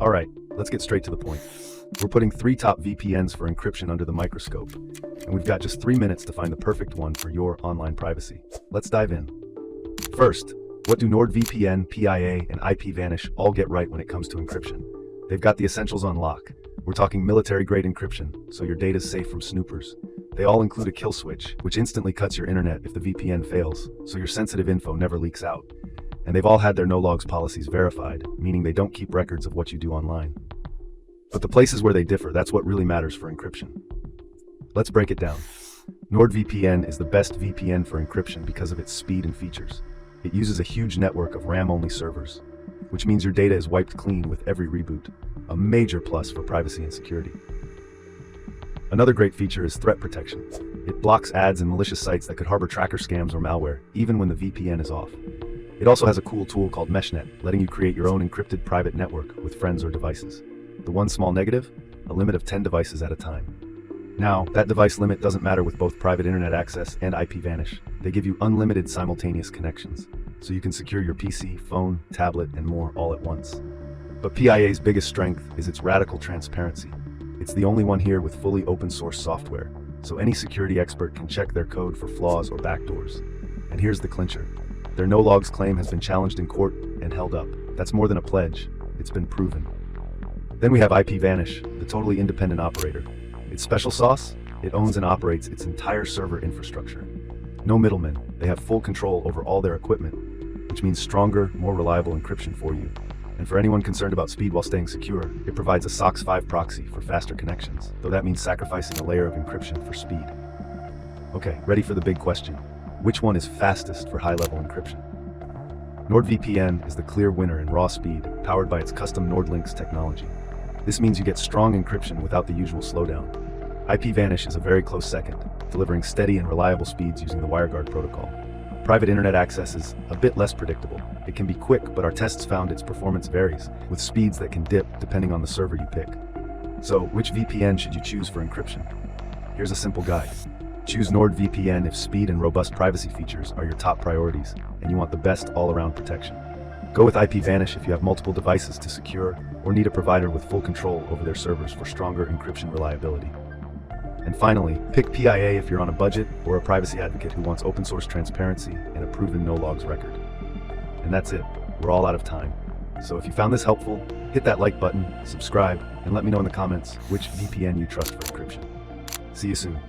Alright, let's get straight to the point. We're putting 3 top VPNs for encryption under the microscope, and we've got just 3 minutes to find the perfect one for your online privacy. Let's dive in. First, what do NordVPN, PIA, and IPVanish all get right when it comes to encryption? They've got the essentials on lock. We're talking military-grade encryption, so your data's safe from snoopers. They all include a kill switch, which instantly cuts your internet if the VPN fails, so your sensitive info never leaks out. And they've all had their no-logs policies verified, meaning they don't keep records of what you do online. But the places where they differ, that's what really matters for encryption. Let's break it down. NordVPN is the best VPN for encryption because of its speed and features. It uses a huge network of RAM-only servers, which means your data is wiped clean with every reboot, a major plus for privacy and security. Another great feature is threat protection. It blocks ads and malicious sites that could harbor tracker scams or malware, even when the VPN is off. It also has a cool tool called Meshnet, letting you create your own encrypted private network with friends or devices. The one small negative? A limit of 10 devices at a time. Now, that device limit doesn't matter with both private internet access and IPVanish. They give you unlimited simultaneous connections, so you can secure your PC, phone, tablet, and more all at once. But PIA's biggest strength is its radical transparency. It's the only one here with fully open source software, so any security expert can check their code for flaws or backdoors. And here's the clincher. Their no-logs claim has been challenged in court and held up. That's more than a pledge. It's been proven. Then we have IPVanish, the totally independent operator. Its special sauce? It owns and operates its entire server infrastructure. No middlemen. They have full control over all their equipment, which means stronger, more reliable encryption for you. And for anyone concerned about speed while staying secure, it provides a SOC 5 proxy for faster connections, though that means sacrificing a layer of encryption for speed. Okay, ready for the big question. Which one is fastest for high-level encryption? NordVPN is the clear winner in raw speed, powered by its custom NordLynx technology. This means you get strong encryption without the usual slowdown. IPVanish is a very close second, delivering steady and reliable speeds using the WireGuard protocol. Private internet access is a bit less predictable. It can be quick, but our tests found its performance varies, with speeds that can dip depending on the server you pick. So, which VPN should you choose for encryption? Here's a simple guide. Choose NordVPN if speed and robust privacy features are your top priorities, and you want the best all-around protection. Go with IPVanish if you have multiple devices to secure, or need a provider with full control over their servers for stronger encryption reliability. And finally, pick PIA if you're on a budget or a privacy advocate who wants open source transparency and a proven no-logs record. And that's it. We're all out of time. So if you found this helpful, hit that like button, subscribe, and let me know in the comments which VPN you trust for encryption. See you soon.